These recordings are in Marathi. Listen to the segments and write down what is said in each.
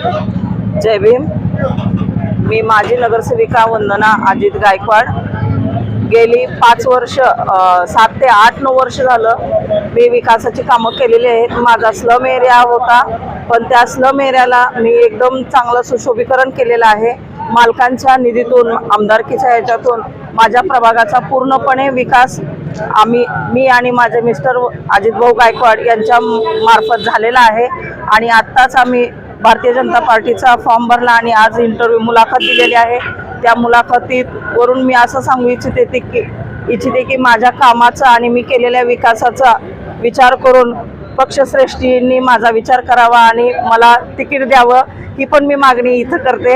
जय भीम। मी माजी नगरसेविका वंदना अजित गायकवाड। गेली 5 वर्ष 7 ते 8-9 वर्ष झालं मी विकासाची कामं केलेली आहेत। माझा स्लम एरिया होता, पण त्या स्लम एरियाला मी एकदम चांगलं सुशोभीकरण केलेलं आहे। मालकांच्या निधीतून, आमदारकीच्या याच्यातून माझ्या प्रभागाचा पूर्णपणे विकास मी आणि माझे मिस्टर अजित भाऊ गायकवाड यांच्या मार्फत झालेला आहे। आणि आत्ताच आम्ही भारतीय जनता पार्टीचा फॉर्म भरला आणि आज इंटरव्ह्यू मुलाखत दिलेली आहे। त्या मुलाखतीवरून मी असं सांगू इच्छिते की माझ्या कामाचा आणि मी केलेल्या विकासाचा विचार करून पक्षश्रेष्ठींनी माझा विचार करावा आणि मला तिकीट द्यावं, ही पण मी मागणी इथं करते।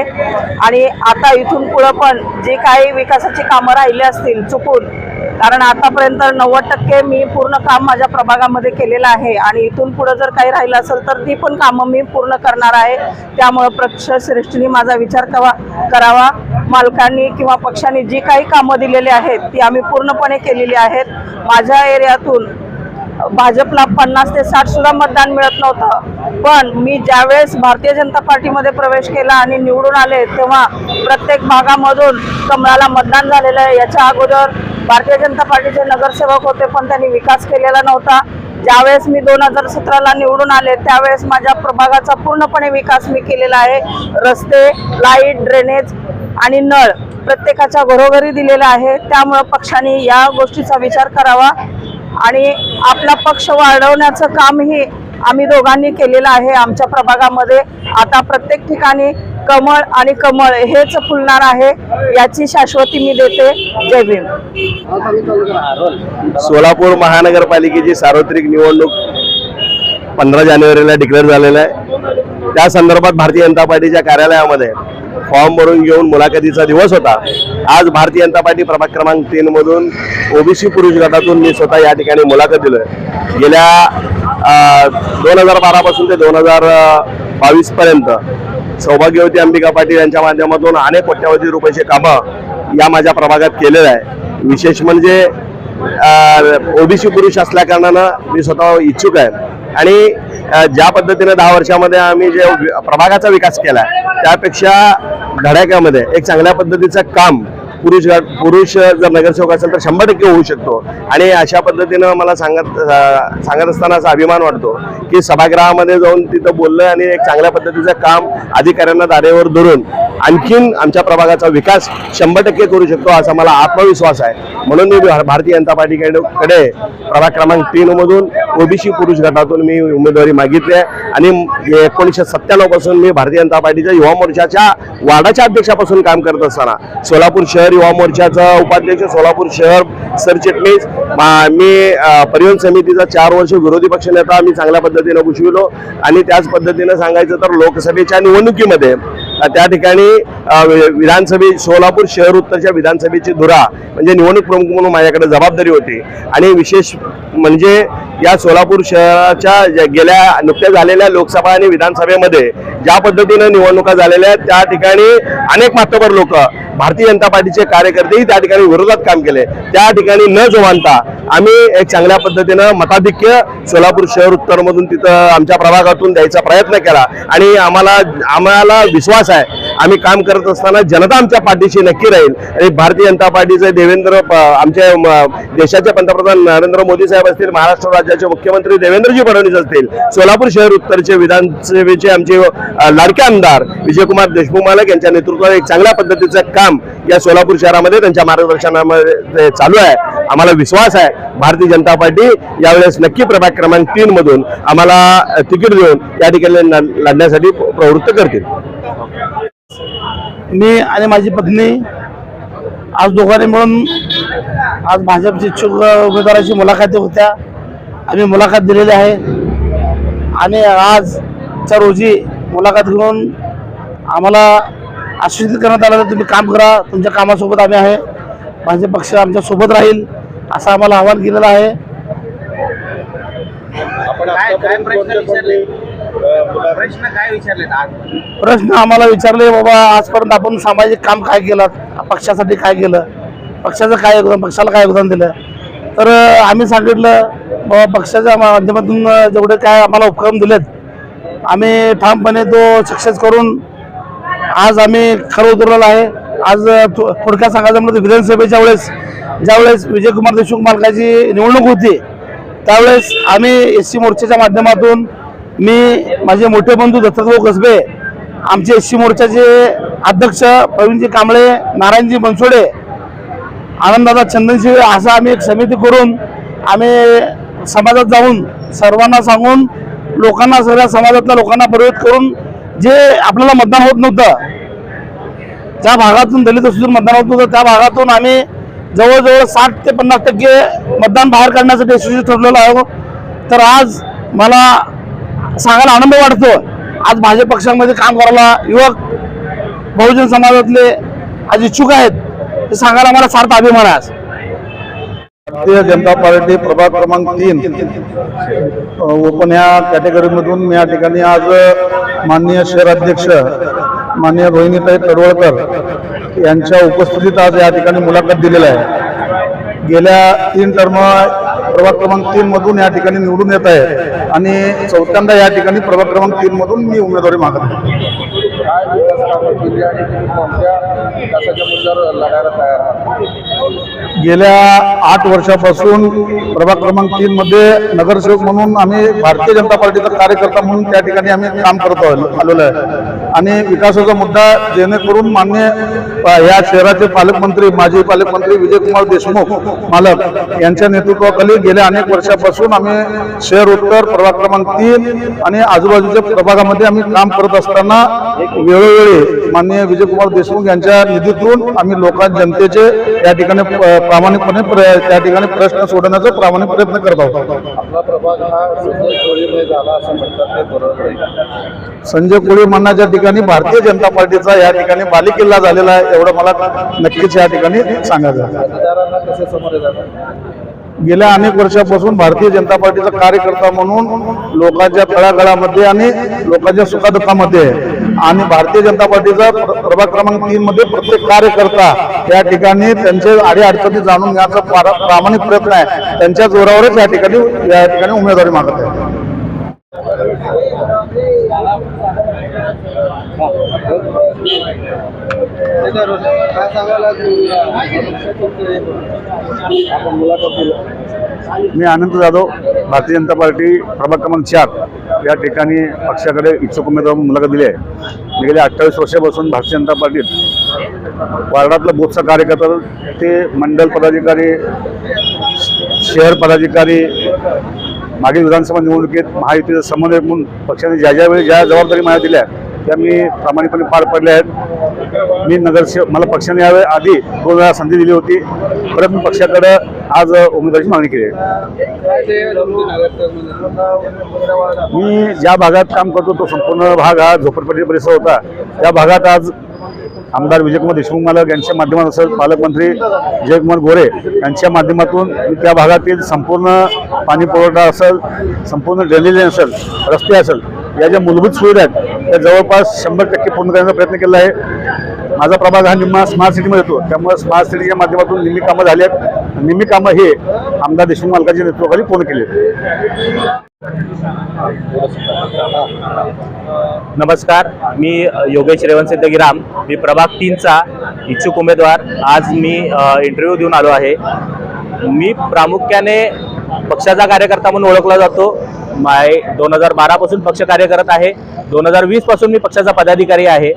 आणि आता इथून पुढं पण जे काही विकासाची कामं राहिली असतील चुकून, कारण आतापर्यंत 90% मी पूर्ण काम माझ्या प्रभागामध्ये केलेलं आहे आणि इथून पुढे जर काही राहिलं असेल तर ती पण कामं मी पूर्ण करणार आहे। त्यामुळे पक्षश्रेष्ठींनी माझा विचार करावा। मालकांनी किंवा पक्षांनी जी काही कामं दिलेली आहेत ती आम्ही पूर्णपणे केलेली आहेत। माझ्या एरियातून भाजपला 50 ते 60 सुद्धा मतदान मिळत नव्हतं, पण मी ज्यावेळेस भारतीय जनता पार्टीमध्ये प्रवेश केला आणि निवडून आले तेव्हा प्रत्येक भागामधून कमळाला मतदान झालेलं आहे। याच्या अगोदर भारतीय जनता पार्टीचे नगरसेवक होते, पण त्यांनी विकास केलेला नव्हता। ज्यावेळेस मी 2017ला निवडून आले त्यावेळेस माझ्या प्रभागाचा पूर्णपणे विकास मी केलेला आहे। रस्ते, लाईट, ड्रेनेज आणि नळ प्रत्येकाच्या घरोघरी दिलेला आहे। त्यामुळे पक्षाने या गोष्टीचा विचार करावा आणि आपला पक्ष वाढवण्याचं कामही आम्ही दोघांनी केलेलं आहे। आमच्या प्रभागामध्ये आता प्रत्येक ठिकाणी कमळ आणि कमळ हेच फुलणार आहे, याची शाश्वती मी देते। जय भीम। सोलापूर महानगरपालिकेची सार्वत्रिक निवडणूक 15 जानेवारीला डिक्लेअर झालेला आहे। त्या संदर्भात भारतीय जनता पार्टीच्या कार्यालयामध्ये फॉर्म भरून घेऊन मुलाखतीचा दिवस होता। आज भारतीय जनता पार्टी प्रभाग क्रमांक 3 मधून ओबीसी पुरुष गटातून मी स्वतः या ठिकाणी मुलाखत दिलोय। गेल्या 2012 पासून ते 2022 पर्यंत सौभाग्यवती अंबिका पाटील यांच्या माध्यमातून अनेक कोट्यावधी रुपयाचे कामं या माझ्या प्रभागात केलेलं आहे। विशेष म्हणजे ओबीसी पुरुष असल्या कारणानं मी स्वतः इच्छुक आहे आणि ज्या पद्धतीने 10 वर्षामध्ये आम्ही जे प्रभागाचा विकास केला त्यापेक्षा धडाक्यामध्ये एक चांगल्या पद्धतीचं काम पुरुष जर नगरसेवक असेल तर 100% होऊ शकतो। आणि अशा पद्धतीनं मला सांगत असताना असा अभिमान वाटतो की सभागृहामध्ये जाऊन तिथं बोललं आणि एक चांगल्या पद्धतीचं काम अधिकाऱ्यांना दारेवर धरून आणखीन आमच्या प्रभागाचा विकास 100% करू शकतो असा मला आत्मविश्वास आहे। म्हणून मी भारतीय जनता पार्टीकडे प्रभाग क्रमांक 3 मधून ओबीसी पुरुष गटातून मी उमेदवारी मागितली आहे। आणि 1997 पासून मी भारतीय जनता पार्टीच्या युवा मोर्चाच्या वार्डाच्या अध्यक्षापासून काम करत असताना सोलापूर शहर युवा मोर्चाचा उपाध्यक्ष, सोलापूर शहर सरचिटणीस, मी परिवहन समितीचा 4 वर्ष विरोधी पक्षनेता मी चांगल्या पद्धतीने भूषविलो। आणि त्याच पद्धतीने सांगायचं तर लोकसभेच्या निवडणुकीमध्ये त्या ठिकाणी सोलापूर शहर उत्तरच्या विधानसभेची धुरा म्हणजे निवडणूक प्रमुख म्हणून माझ्याकडे जबाबदारी होती। आणि विशेष म्हणजे या सोलापूर शहराच्या गेल्या नुकत्याच झालेल्या लोकसभा आणि विधानसभेमध्ये ज्या पद्धतीने निवडणुका झालेल्या आहेत त्या ठिकाणी अनेक मातबर लोक, भारतीय जनता पार्टीचे कार्यकर्तेही त्या ठिकाणी विरोधात काम केले। त्या ठिकाणी न जुमानता आम्ही एक चांगल्या पद्धतीनं मताधिक्य सोलापूर शहर उत्तर मधून तिथं आमच्या प्रभागातून द्यायचा प्रयत्न केला। आणि आम्हाला विश्वास आहे आम्ही काम करत असताना जनता आमच्या पाठीशी नक्की राहील। आणि भारतीय जनता पार्टीचे आमच्या देशाचे पंतप्रधान नरेंद्र मोदी साहेब असतील, महाराष्ट्र राज्याचे मुख्यमंत्री देवेंद्रजी फडणवीस असतील, सोलापूर शहर उत्तरचे विधानसभेचे आमचे लाडके आमदार विजयकुमार देशमुख मालक यांच्या नेतृत्वात एक चांगल्या पद्धतीचं काम या सोलापूर शहरामध्ये त्यांच्या मार्गदर्शनामध्ये चालू आहे। आम्हाला विश्वास आहे भारतीय जनता पार्टी यावेळेस नक्की प्रभाग क्रमांक 3 मधून आम्हाला तिकीट देऊन या ठिकाणी लढण्यासाठी प्रवृत्त करतील। मी आणि माझी पत्नी आज दोघांनी मिळून आज भाजपची इच्छुक उमेदवाराची मुलाखती होत्या। आम्ही मुलाखत दिलेली आहे आणि आजच्या रोजी मुलाखत घेऊन आम्हाला आश्वासित करण्यात आलं की तुम्ही काम करा, तुमच्या कामासोबत आम्ही आहे, भाजप पक्ष आमच्या सोबत राहील असं आम्हाला आवाहन केलेलं आहे। प्रश्न आम्हाला विचारले बाबा आजपर्यंत आपण सामाजिक काम काय केलं, पक्षासाठी काय केलं, पक्षाचं काय योगदान, पक्षाला काय योगदान दिलं, तर आम्ही सांगितलं बाबा पक्षाच्या माध्यमातून जेवढे काय आम्हाला उपक्रम दिलेत आम्ही ठामपणे तो सक्सेस करून आज आम्ही खरं उतरलेलो आहे. आज थोडक्यात सांगायचं म्हणजे विधानसभेच्या वेळेस ज्यावेळेस विजयकुमार देशमुख मालकाची निवडणूक होती त्यावेळेस आम्ही SC मोर्चाच्या माध्यमातून मी माझे मोठे बंधू दत्तभाऊ कसबे, आमचे SC मोर्चाचे अध्यक्ष प्रवीणजी कांबळे, नारायणजी बनसोडे, आनंददादा चंदनशिवे असं आम्ही एक समिती करून आम्ही समाजात जाऊन सर्वांना सांगून लोकांना, सगळ्या समाजातल्या लोकांना प्रवृत्त करून जे आपल्याला मतदान होत नव्हतं, ज्या भागातून दलित असून मतदान होत नव्हतं त्या भागातून आम्ही जवळजवळ 60 ते 50% मतदान बाहेर काढण्यासाठी यशस्वी ठरलेलो आहोत. तर आज मला सांगायला आनंद वाटतो, आज भाजप पक्षामध्ये काम करायला युवक बहुजन समाजातले आज इच्छुक आहेत, ते सांगायला मला सार्थ अभिमान आहे. भारतीय जनता पार्टी प्रभाग क्रमांक 3 ओपन या कॅटेगरीमधून मी या ठिकाणी आज माननीय शहराध्यक्ष माननीय रोहिणीताई तडवळकर यांच्या उपस्थितीत आज या ठिकाणी मुलाखत दिलेली आहे. गेल्या 3 टर्म प्रभाग क्रमांक 3 मधून या ठिकाणी निवडून येत आहे आणि चौथ्यांदा या ठिकाणी प्रभाग क्रमांक 3 मधून मी उमेदवारी मागत आहे. गेल्या 8 वर्षापासून प्रभाग क्रमांक 3 मध्ये नगरसेवक म्हणून आम्ही भारतीय जनता पार्टीचा कार्यकर्ता म्हणून त्या ठिकाणी आम्ही काम करत आलेलो आहे आणि विकासाचा मुद्दा जेणेकरून मान्य या शहराचे पालकमंत्री, माजी पालकमंत्री विजयकुमार देशमुख मालक यांच्या नेतृत्वाखाली गेल्या अनेक वर्षापासून आम्ही शहर उत्तर प्रभाग क्रमांक 3 आणि आजूबाजूच्या प्रभागामध्ये आम्ही काम करत असताना वेळोवेळी माननीय विजयकुमार देशमुख यांच्या निधीतून आम्ही जनतेचे या ठिकाणी प्रामाणिकपणे त्या ठिकाणी प्रश्न सोडवण्याचा प्रामाणिक प्रयत्न करत आहोत. आपला प्रभाग हा संजय कोळीमुळे झाला असं म्हणतात, ते बरोबर आहे? संजय कोळी म्हणण्याच्या ठिकाणी भारतीय जनता पार्टीचा या ठिकाणी बालेकिल्ला झालेला आहे एवढं मला नक्कीच या ठिकाणी सांगायचं आहे. मतदारांना कसे समोर येतात? गेल्या अनेक वर्षापासून भारतीय जनता पार्टीचा कार्यकर्ता म्हणून लोकांच्या तळागाळामध्ये आणि लोकांच्या सुखदुःखामध्ये आणि भारतीय जनता पार्टीचा प्रभाग क्रमांक 3 मध्ये प्रत्येक कार्यकर्ता या ठिकाणी त्यांचे अडीअडचणी जाणून घेण्याचा प्रामाणिक प्रयत्न आहे. त्यांच्या जोरावरच या ठिकाणी उमेदवारी मागत आहे. काय सांगायला आपण मुलाखत दिली? मी आनंद जाधव, भारतीय जनता पार्टी प्रभाग क्रमांक 4 या ठिकाणी पक्षाकडे इच्छुक उमेदवार मुलाखत दिली आहे. मी गेल्या 28 वर्षापासून भारतीय जनता पार्टीत वार्डातला बूथचा कार्यकर्ता ते मंडल पदाधिकारी, शहर पदाधिकारी, मागील विधानसभा निवडणुकीत महायुतीचा समन्वय म्हणून पक्षाने ज्या जबाबदारी मला दिल्या त्या मी प्रामाणिकपणे पार पडल्या आहेत. मी नगरसेवक, मला पक्षाने यावेळी आधी 2 वेळा संधी दिली होती, परत मी पक्षाकडे आज उमेदवारीची मागणी केली आहे. मी ज्या भागात काम करतो तो संपूर्ण भाग हा झोपडपट्टी परिसर होता. त्या भागात आज आमदार विजयकुमार देशमुख मालक यांच्या माध्यमातून असेल, पालकमंत्री जयकुमार गोरे यांच्या माध्यमातून त्या भागातील संपूर्ण पाणी पुरवठा असेल, संपूर्ण ड्रेनेज असेल, रस्ते असेल, या ज्या मूलभूत सुविधा आहेत त्या जवळपास 100% पूर्ण करण्याचा प्रयत्न केला आहे. माझा प्रभाग हा निम्मा स्मार्ट सिटीमध्ये येतो, त्यामुळे स्मार्ट सिटीच्या माध्यमातून निम्मी कामं झाली आहेत. निम्मी कामं हे आमदार देशमुख मालकाच्या नेतृत्वाखाली पूर्ण केली आहेत. नमस्कार, मी योगेश रेवंत सिद्धगिराम, मी प्रभाग 3चा इच्छुक उमेदवार. आज मी इंटरव्ह्यू देऊन आलो आहे. मी प्रामुख्याने पक्षाचा कार्यकर्ता म्हणून ओळखला जातो. 2012 पासून पक्ष कार्य करत आहे. 2020 पासून मी पक्षाचा पदाधिकारी आहे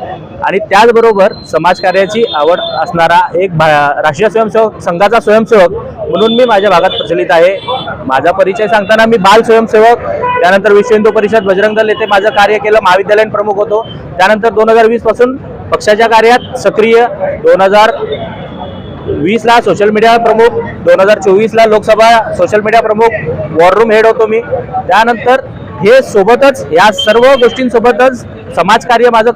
आणि त्याचबरोबर समाजकार्याची आवड असणारा एक राष्ट्रीय स्वयंसेवक संघाचा स्वयंसेवक म्हणून मी माझ्या भागात प्रचलित आहे. माझा परिचय सांगताना मी बाल स्वयंसेवक, त्यानंतर विश्व हिंदू परिषद, बजरंग दल येथे माझं कार्य केलं, महाविद्यालयीन प्रमुख होतो. त्यानंतर 2020 पासून पक्षाच्या कार्यात सक्रिय, 2020ला सोशल मीडिया प्रमुख, 2024ला लोकसभा सोशल मीडिया प्रमुख, वॉर रूम हेड होतो मी. त्यानंतर हे सोबतच या सर्व गोष्टींसोबतच समाजकार्य माझं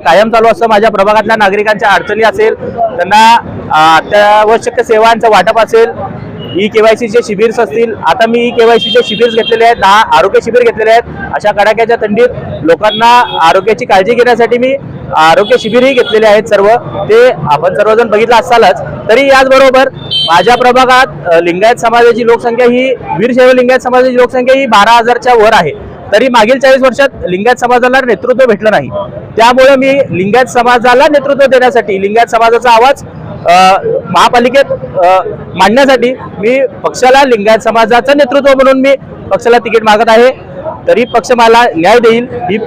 कायम चालू असतं. माझ्या प्रभागातल्या नागरिकांच्या अडचणी असेल, त्यांना अत्यावश्यक सेवांचं वाटप असेल, KYCचे शिबिर्स असतील. आता मी KYCचे शिबिर्स घेतलेले आहेत, 10 आरोग्य शिबिर घेतलेले आहेत. अशा कडाक्याच्या थंडीत लोकांना आरोग्याची काळजी घेण्यासाठी मी आरोग्य शिबिरही घेतलेले आहेत. सर्व ते आपण सर्वजण बघितलं असालच. तरी याचबरोबर माझ्या प्रभागात लिंगायत समाजाची लोकसंख्या ही वीरशैव लिंगायत समाजाची लोकसंख्या ही 12,000च्या वर आहे. तरी मागील 40 वर्षात लिंगायत समाजाला नेतृत्व भेटलं नाही. त्यामुळे मी लिंगायत समाजाला नेतृत्व देण्यासाठी, लिंगायत समाजाचा आवाज महापालिकेत मांडण्यासाठी मी पक्षाला लिंगायत समाजाचं नेतृत्व म्हणून मी पक्षाला तिकीट मागत आहे. तरी पक्ष मला न्याय देईल ही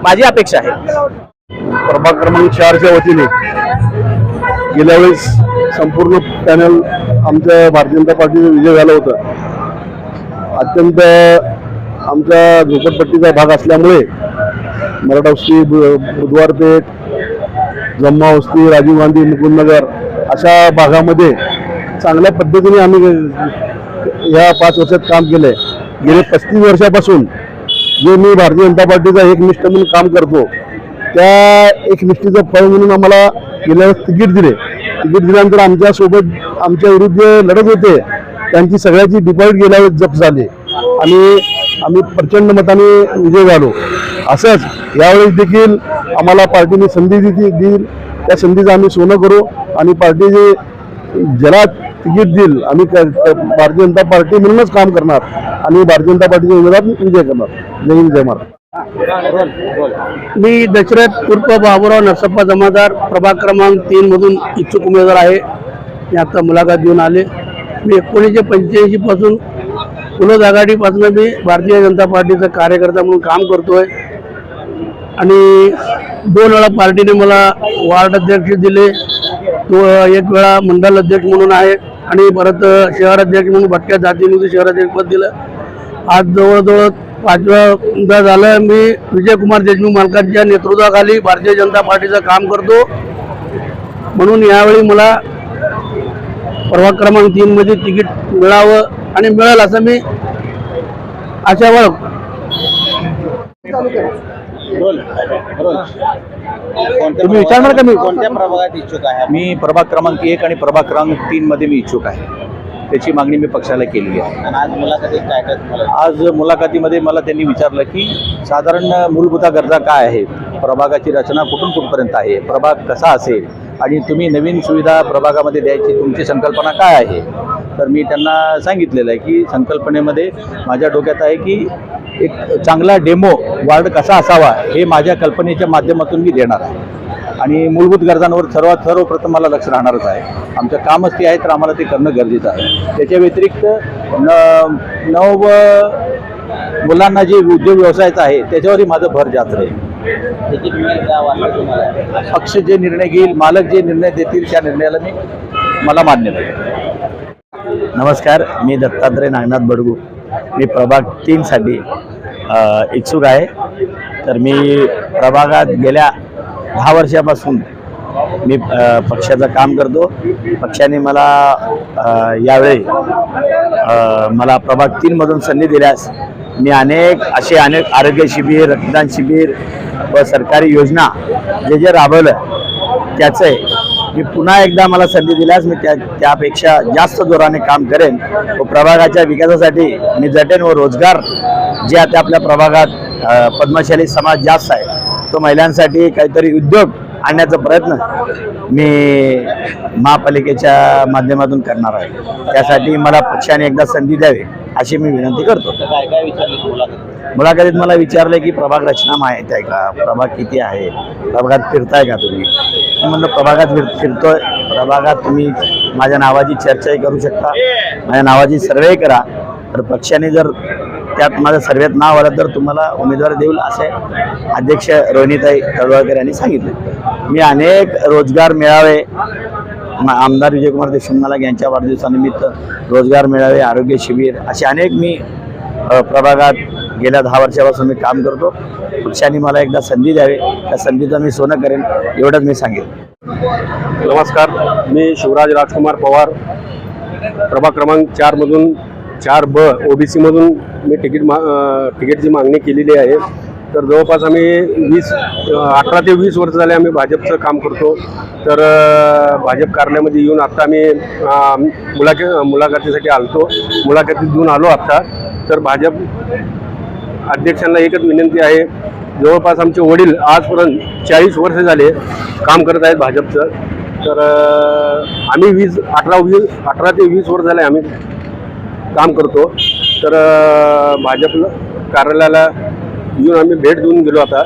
माझी अपेक्षा आहे. प्रभाग क्रमांक 4च्या वतीने गेल्या वेळेस संपूर्ण पॅनल आमच्या भारतीय जनता पार्टीचा विजय झाला होता. अत्यंत आमच्या झोपडपट्टीचा भाग असल्यामुळे मराठा वस्ती, बुधवार पेठ, जम्मा वस्ती, राजीव गांधी, मुकुंदनगर अशा भागामध्ये चांगल्या पद्धतीने आम्ही या 5 वर्षात काम केलंय. गेले 35 वर्षापासून जे मी भारतीय जनता पार्टीचा एकनिष्ठ म्हणून काम करतो, त्या एकनिष्ठेचं फळ म्हणून आम्हाला गेल्या वेळेस तिकीट दिल्यानंतर आमच्यासोबत आमच्या विरुद्ध जे लढत होते त्यांची सगळ्याची डिपॉझिट गेल्या वेळेस जप्त झाली आणि आम्ही प्रचंड मताने विजय झालो. असंच यावेळेस देखील आम्हाला पार्टीने संधी देईल, त्या संधीचं आम्ही सोनं करू आणि पार्टीचे ज्याला तिकीट देईल आम्ही भारतीय जनता पार्टी म्हणूनच काम करणार आणि भारतीय जनता पार्टीचे उमेदवार विजय करणार. जय हिंद, जय महाराष्ट्र. मी दशरथ उर्फ बाबूराव नरसप्पा जमादार प्रभाग क्रमांक 3 मधून इच्छुक उमेदवार आहे. मी आता मुलाखत देऊन आले. मी 1985 पासून पुलोद आघाडीपासून मी भारतीय जनता पार्टीचा कार्यकर्ता म्हणून काम करतोय आणि 2 वेळा पार्टीने मला वार्ड अध्यक्ष दिले, 1 वेळा मंडल अध्यक्ष म्हणून आहे आणि परत शहर अध्यक्ष म्हणून भटक्या जातीमध्ये शहराध्यक्ष पद दिलं. आज जवळजवळ 5व्या झालं मी विजयकुमार देशमुख मालकांच्या नेतृत्वाखाली भारतीय जनता पार्टीचं काम करतो. म्हणून यावेळी मला प्रभाग क्रमांक 3 मध्ये तिकीट मिळावं आणि मिळेल असं मी आशा बाळगतो. तुम्ही विचारणार का मी कोणत्या प्रभागात इच्छुक आहे? मी प्रभाग क्रमांक 1 आणि प्रभाग क्रमांक 3 मध्ये मी इच्छुक आहे. त्याची मागणी मी पक्षाला केलेली आहे. आणि आज मुलाखतीत काय काय तुम्हाला? आज मुलाखतीमध्ये मला त्यांनी विचारलं की साधारण मूलभूत गरजा काय आहेत, प्रभागाची रचना कुठून कुठपर्यंत आहे, प्रभाग कसा असेल आणि तुम्ही नवीन सुविधा प्रभागामध्ये द्यायची तुमची संकल्पना काय आहे. तर मी त्यांना सांगितलेलं आहे की संकल्पनेमध्ये माझ्या डोक्यात आहे की एक चांगला डेमो वार्ड कसा असावा हे माझ्या कल्पनेच्या माध्यमातून मी देणार आहे आणि मूलभूत गरजांवर सर्वप्रथम मला लक्ष राहणारच आहे. आमचं कामच ते आहे तर आम्हाला ते करणं गरजेचं आहे. त्याच्या व्यतिरिक्त मुलांना जे उद्योग व्यवसायाचा आहे त्याच्यावरही माझं भर जास्त राहील. तिकीट मिळेल का वाटतं तुम्हाला? पक्ष जे निर्णय घेईल, मालक जे निर्णय देतील त्या निर्णयाला मला मान्य नाही. नमस्कार, मी दत्तात्रय नागनाथ बडगू. मी प्रभाग 3 साठी इच्छुक आहे. तर मी प्रभागात गेल्या 10 वर्षापासून मी पक्षाचं काम करतो. पक्षाने मला यावेळी मला प्रभाग 3 मधून संधी दिल्यास मी अनेक आरोग्य शिबिर, रक्तदान शिबिर व सरकारी योजना जे राबवलं त्याचे मी पुन्हा एकदा मला संधी दिल्यास मी त्यापेक्षा जास्त जोराने काम करेन व प्रभागाच्या विकासासाठी मी झटेन व रोजगार जे आता आपल्या प्रभागात पद्मशाली समाज जास्त आहे तो महिलांसाठी काहीतरी उद्योग आणण्याचा प्रयत्न मी महापालिकेच्या माध्यमातून करणार आहे. त्यासाठी मला पक्षाने एकदा संधी द्यावी अशी मी विनंती करतो. काय काय विचारलं मुलाखतीत? मुलाखतीत मला विचारले की प्रभाग रचना माहीत आहे का, प्रभाग किती आहे, प्रभागात फिरताय का तुम्ही. मी म्हणलं प्रभागात फिरतोय. प्रभागात तुम्ही माझ्या नावाची चर्चाही करू शकता, माझ्या नावाची सर्वे करा. तर पक्षाने जर त्यात माझं सर्वेत नाव आलं तर तुम्हाला उमेदवार देईल असे अध्यक्ष रोहिणीताई तळवळकर यांनी सांगितले. मी अनेक रोजगार मेळावे, आमदार विजयकुमार देशमुख मालक यांच्या वाढदिवसानिमित्त रोजगार मेळावे, आरोग्य शिबिर असे अनेक मी प्रभागात गेल्या 10 वर्षापासून मी काम करतो. पक्षाने मला एकदा संधी द्यावी, त्या संधीचं मी सोनं करेन एवढंच मी सांगेन. नमस्कार, मी शिवराज राजकुमार पवार प्रभाग क्रमांक 4 मधून 4B OBC मधून मी तिकीटची मागणी केलेली आहे. तर जवळपास आम्ही 18 ते 20 वर्ष झाले आम्ही भाजपचं काम करतो. तर भाजप कार्यालयामध्ये येऊन आत्ता आम्ही मुलाखतीसाठी आलतो, मुलाखती देऊन आलो आत्ता. तर भाजप अध्यक्षांना एकच विनंती आहे, जवळपास आमचे वडील आजपर्यंत 40 वर्ष झाले काम करत आहेत भाजपचं. तर आम्ही 18 ते 20 वर्ष झाले आम्ही काम करतो. तर भाजपला कार्यालयाला येऊन आम्ही भेट देऊन गेलो आता